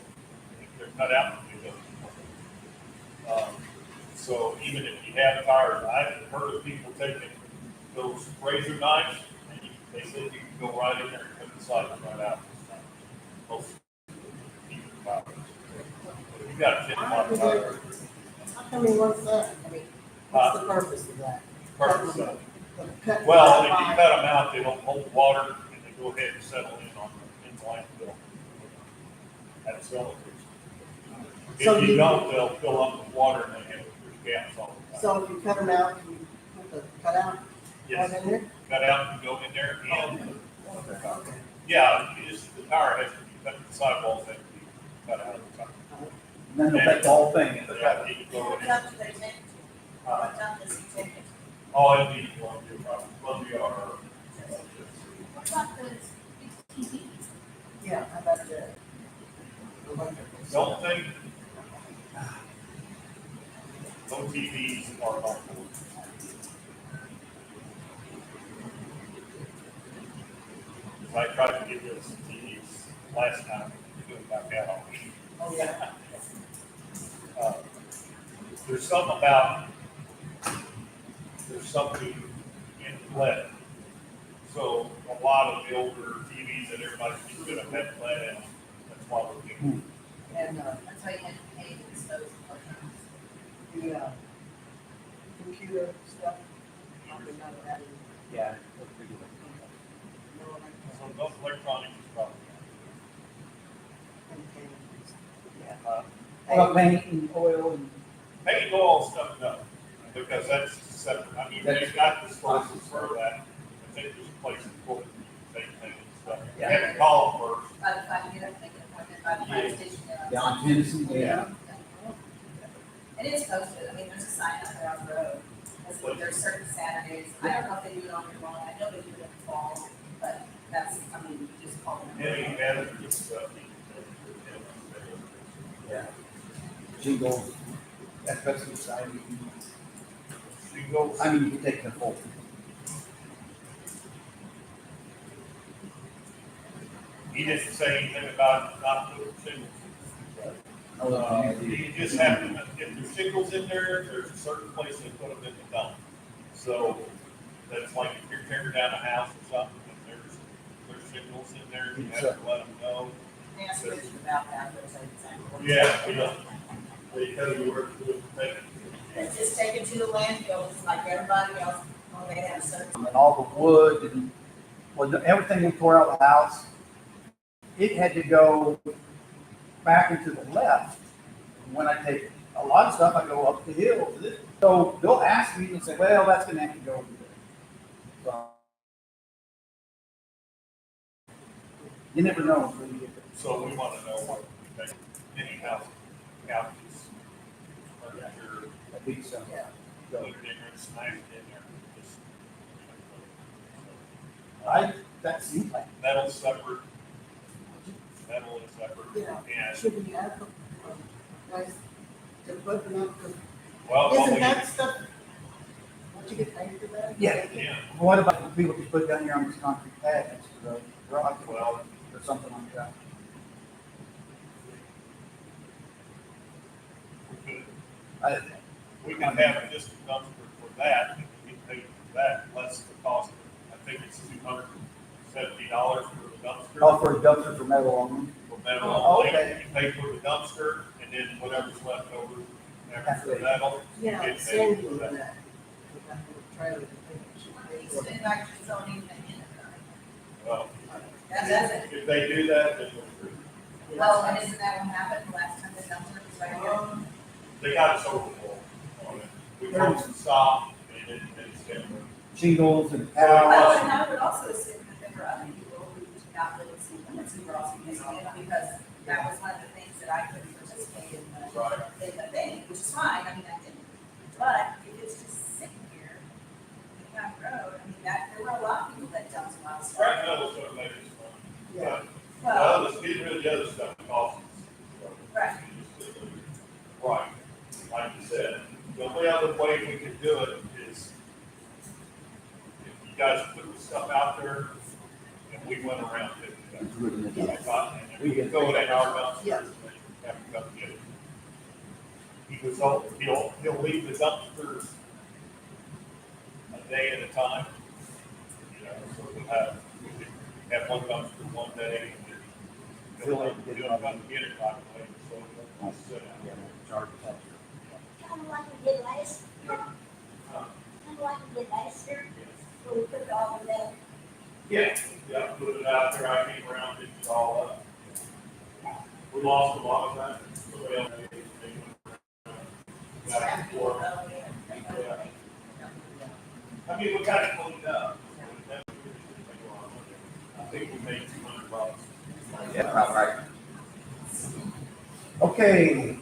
if they're cut out, they go. So even if you have tires, I've heard of people taking those razor knives, and they said you can go right in there and cut the sides right out. Most people tires. But you got a 10 tire. How come he wants that? I mean, what's the purpose of that? Purpose of it. Cut Well, if down you by- cut them out, they don't hold water, and they go ahead and settle in on the landfill. That's the only reason. So If you you- don't, they'll fill up with water and they have, there's gas all the So if you cut them out, you put the cutout Yes, right in there? cut out and go in there and, Okay. yeah, it's, the tire has to be cut, the sidewalls have to be cut out of the tire. And then they'll take the whole thing and Yeah, you can go What in. dump do they take it to? What dump does he take it to? Oh, it'd be Columbia or. What about the TVs? Yeah, how about the electrical? Don't think. No TVs are harmful. I tried to get those TVs last time, doing back out. Oh, yeah. There's something about, there's something in lead. So a lot of the older TVs that everybody's using have had lead in, that's why we're getting. And, That's why you had to pay to dispose of electronics. the, computer stuff, probably none of that. Yeah. No So electronic. those electronics is probably. Yeah. Well, paint and oil and. Paint all stuff no, because that's separate. I mean, they've got the sources for that. I think there's a place in Portland you can take paint and stuff. You Yeah. have to call them first. By the time you have to make an appointment by the fire station. Down Tennessee, yeah. It is posted, I mean, there's a sign up there on the road, because there's certain Saturdays, I don't know if they do it on your lawn, I know they do it in the fall, but that's, I mean, you just call them. Any management stuff. Yeah. Jingles, especially siding. Shingles. I mean, you can take the whole. He didn't say anything about not putting shingles. You just have to, if there's shingles in there, there's a certain place they put them in the dump. So that's like if you're tearing down a house or something, and there's shingles in there, you have to let them know. They ask Richard about that, there's an example. Yeah, you know, they tell you where to do it, take It's just take it to the landfill, just like everybody else, oh, they have certain. And all the wood and, well, everything we tore out of the house, it had to go back into the left. When I take a lot of stuff, I go up the hill. So they'll ask me and say, well, that's gonna have to go over there. So you never know until you get there. So we want to know what, any house, couches, furniture, I think so. Yeah. put it in there and smash it in there. Just, That seems like, metal separate. Metal is separate. Yeah. And, Should we have, guys, to put them up, 'cause well, what isn't we, that stuff, don't you get paid for that? yeah. yeah, What about the people just put down here on this concrete pad next to the garage well, or something like that? we can have just a dumpster for that, and we get paid for that, less the cost. I think it's $270 for the dumpster. Oh, for a dumpster for metal only? For metal Oh, only, okay. you pay for the dumpster, and then whatever's left over, after the metal, you Yeah, get Sandy paid for did that. that. With that little trailer, I think she paid It's for it. actually zoning in it, Well, that does it. if they do that, then we're through. Oh, and isn't that what happened last time the dumpster was right here? They got us overfull on it. We told them to stop, and it didn't stay. Shingles and Well, towels. and I would also assume that there were other people who got little city limits who were also using it, because that was one of the things that I couldn't participate in Right. the thing, which is fine, I mean, I didn't. But if it's just sitting here, in the back road, I mean, there were a lot of people that dumped a lot of Scrap stuff. metal stuff makes it fun. Yeah. But the Well, other, getting rid of the other stuff costs. right, Right, like you said, the only other way we can do it is if you guys put the stuff out there and we went around it. And we can throw it in our dumpsters Yeah. and they have to come get it. He'll leave the dumpsters a day at a time. You know, so we can have one dumpster one day and then he'll come get it right away, so it'll sit out. Kind of like we did last year. Kind of like we did last year, where we put it all in there. Yeah, yeah, put it out there, I came around, picked it all up. We lost a lot of that. Somebody else made it, got it for, Yeah. I mean, we got it cleaned up. I think we made $200. Yeah, about right. Okay,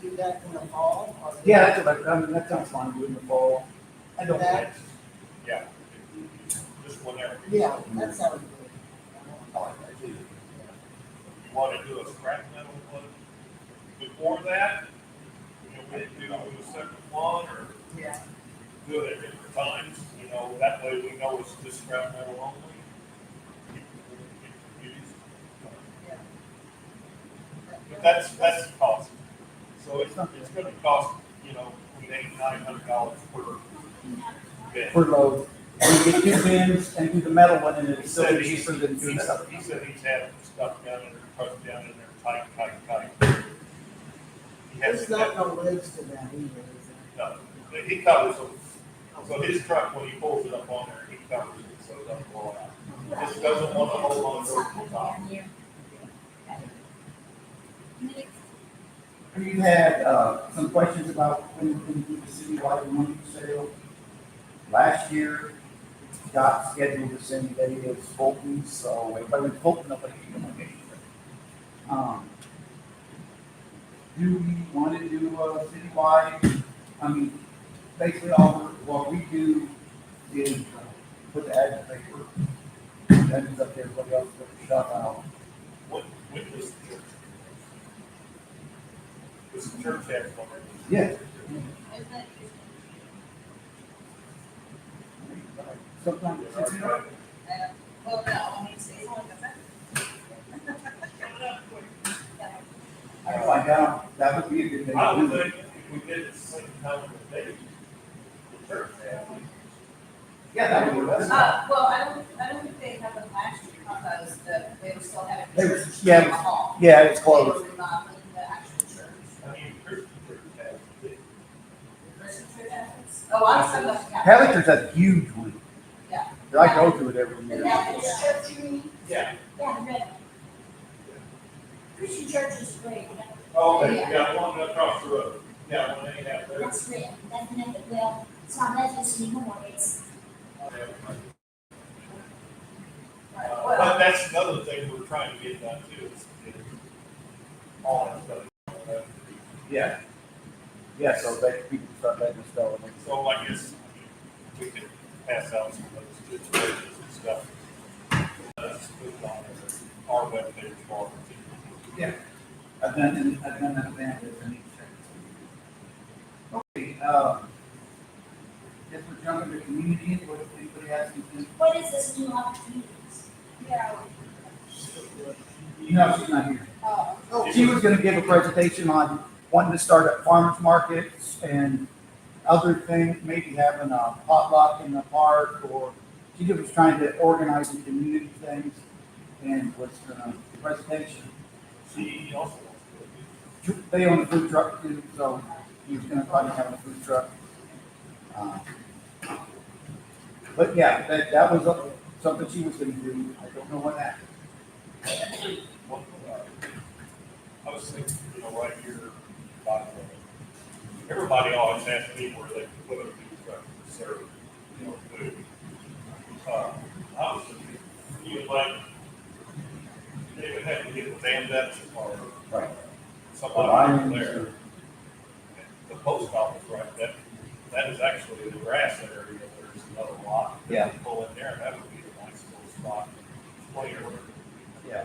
Do that in the fall or? yeah, that sounds fine, do it in the fall. I don't. That- Yeah. Just whenever. Yeah, that sounds good. I like that too. You want to do a scrap metal one before that? We do a second one or Yeah. do it at different times, that way we know it's just scrap metal only. But that's the cost. So it's gonna cost, between $800-900 per bid. For load, and you get two bins and do the metal one, and He it's still said cheaper than doing something. he said he's had stuff down in there, crushed down in there, tight. He has There's not no lids to that either, is there? no, he covers them. So his truck, when he pulls it up on there, he covers it, so it doesn't blow out. Just doesn't want to hold on to it the top. You had, some questions about when we do the citywide money sale. Last year, Scott scheduled to send Betty as Fulton, so everybody was Fulton, nobody came on anything. Do we want to do a citywide? I mean, basically what we do is put the ad in the paper, that is up there, everybody else put the stuff out. When does the church? Does the church have one? Yeah. Isn't it? Sometimes, Well, no, I mean, it's only I can find out, that would be a good thing. I to would do. think if we did it the same time of the day, the church had. Yeah, that would work. Well, I don't think they had them last year because they were still having. They were- church yeah, in the hall. Yeah, it's They closed. were remodeling the actual church. I mean, Christian church has it. Christian church happens. Oh, I'm talking about. the Hellicher's a huge one. Yeah. I go to it every The year. Methodist church, you mean? Yeah. Yeah, the red. Christian church is red. Okay, yeah, one across the road. Yeah, when they have their. That's red. That's Methodist, well, it's not Methodist anymore, it's, But that's another thing we're trying to get done too, is all that stuff. Yeah. Yeah, so that people start letting us know. So I guess we could pass out some of those good pages and stuff. That's put on our webpage for it. Yeah. I've done that event with an Okay, guess we're jumping to community input, if anybody has anything. what is this new opportunities? Yeah. No, she's not here. Oh, She was gonna give a presentation on wanting to start at farmers markets and other things, maybe having a potluck in the park, or she was trying to organize some community things and was gonna, presentation. She also wants to. They own a food truck too, so he was gonna probably have a food truck. But yeah, that was something she was gonna do. I don't know what happened. I was thinking, right here, by the, everybody always asks me where they can put a food truck to serve, food. I was thinking, like, they would have to get the bandits or Right. somebody over there. The post office, right, that is actually the grass area, there's another lot. Yeah. Pull in there, that would be a nice little spot, player. Yeah.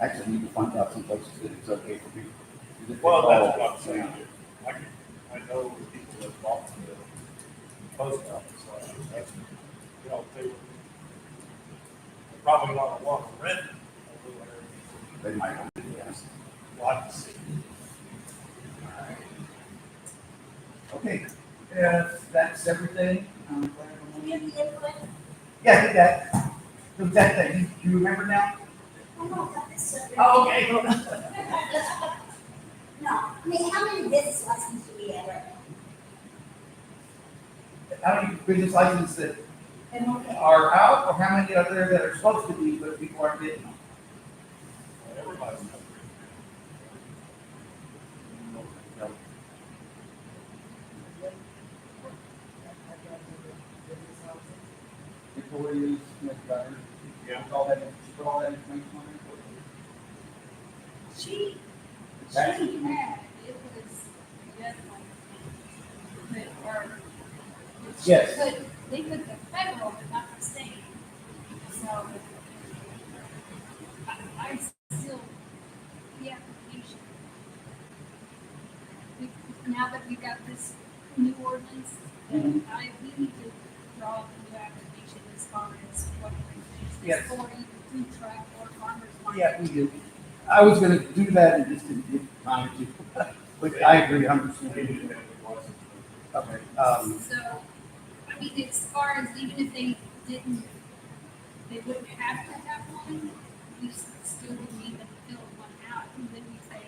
Actually, I need to find out some places that it's okay for people. Well, that's what I'm saying. I know people that bought the post office, so that's, they probably not want to rent it over there. They might not, yes. Like to see. Okay, that's everything. Community input? Yeah, I did that. It was that thing. Do you remember now? Oh, no, not this stuff. Oh, okay. No, I mean, how many business licenses do we have right How many business licenses that now? Okay. are out, or how many are there that are supposed to be, but people aren't getting them? Everybody's. put all that information on She there? had, it was definitely, but, or. Yes. But they put the federal, but not the state. So I still, the application. Now that we got this new ordinance, we need to draw up a new application as far as what Yes. it's for, either food truck or farmer's market. Yeah, we do. I was gonna do that and just didn't get time to, but I agree 100%. We didn't have the license. Okay, So, I mean, as far as even if they didn't, they wouldn't have to have one, we still would need them to fill one out, and then we say,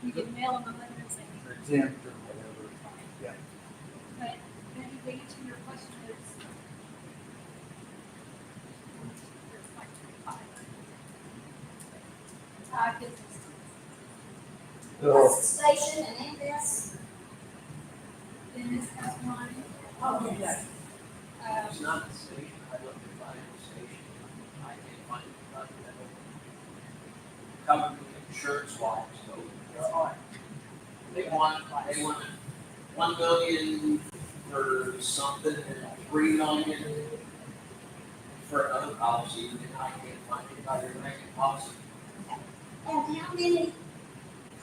we can mail them a letter and say, for exempt or whatever, yeah. but then to answer your question, there's like five businesses. So, What's the station and this? Then this has one, Oh, yes. It's not the station, I looked at find the station, I can't find it, covered with insurance wise, so it's hard. They want 1 million for something and 3 million for another policy, and I can't find anybody to make a policy. And how many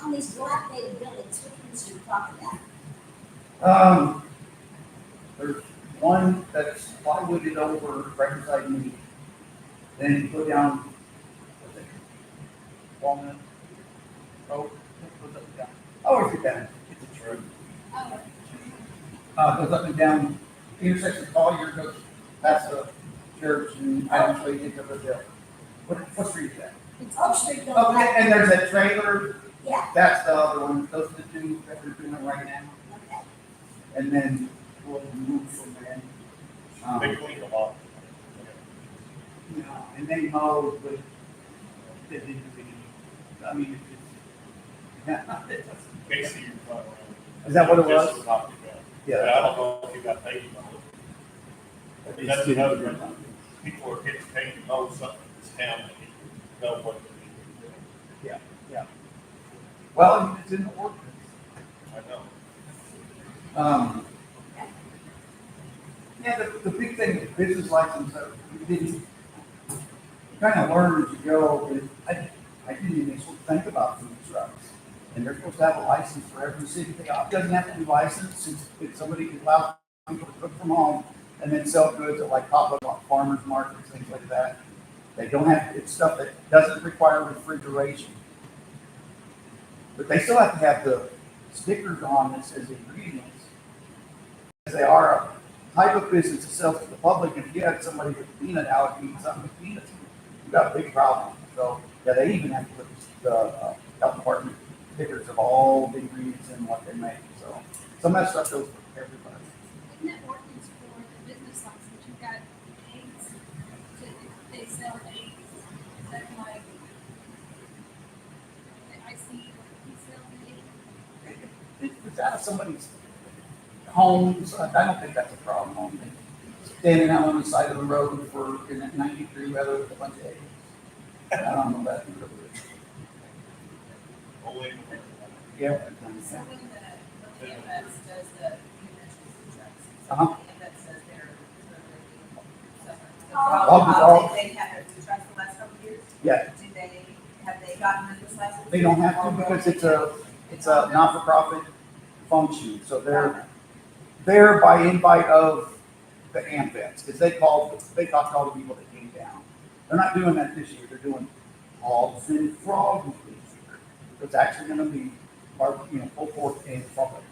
on these dilapidated buildings, which ones are you talking about? there's one that's plywooded over right beside me. Then you go down, what's it? Walnut Road, goes up and down. I always get that, it's a tree. oh, Goes up and down, intersection of Collier, goes past the church and actually into the hill. What street is that? it's Oak Street building. Okay, and there's that trailer, Yeah, that's the other one, those are the two that we're doing right now. okay. And then we'll move from there. They cleaned them up. You know, and they mow, but they didn't do any, I mean, it's just. Casey, you run around. Is that what it Just was? knocked it down. Yeah. But I don't know if you got paid on it. And that's another reason, people are getting paid to know something in this town, they need to know what they need to do. Well, it's in the ordinance. I know. Yeah, the big thing with business license, you didn't, you kind of learn as you go, but I didn't even think about food trucks. And they're supposed to have a license for every city they operate. It doesn't have to be licensed, since if somebody can allow people to cook from home and then sell goods at like pop-up farmers markets, things like that. They don't have, it's stuff that doesn't require refrigeration. But they still have to have the stickers on that says ingredients. Because they are a type of business that sells to the public. If you had somebody with peanut allergy eating something with peanuts, you've got a big problem. So, yeah, they even have to put the health department stickers of all the ingredients in what they make. So, some of that stuff goes for everybody. Isn't that ordinance for the business license, you've got eggs, they sell eggs, is that like, I see, he sells eggs, If it's out of somebody's homes, I don't think that's a problem. Standing out on the side of the road for, in that 90-degree weather with a bunch of eggs. I don't know that. Only. Yeah. So when the EMS does the convention trucks, Uh-huh. EMS says they're. All- They have their food trucks the last couple of years? Yeah, Have they gotten this license? they don't have to because it's a not-for-profit function. So they're by invite of the AMVets, because they talked to all the people that came down. They're not doing that this year, they're doing hogs and frogs this year. It's actually gonna be, full force in public.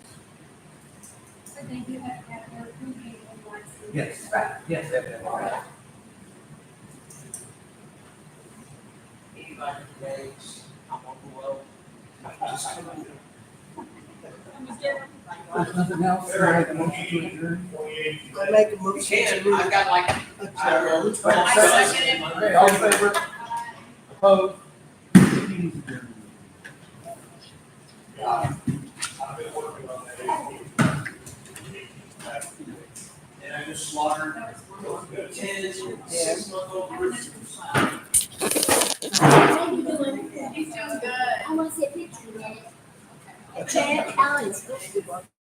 but they do have to have their food handling license. Yes, right, yes, definitely. 85 days, I'm on the low. Just come on. There's nothing else, I make a motion to adjourn. 28. I make a You motion can, to I've got like, I don't know, 12 I seconds. second it. Okay, all in favor? Opposed? Meeting's adjourned. I've been working on that. And I just slaughtered. Good. 6-month-old roosters. How you doing? He's doing good. I want to see a picture of that. Chad Allen's.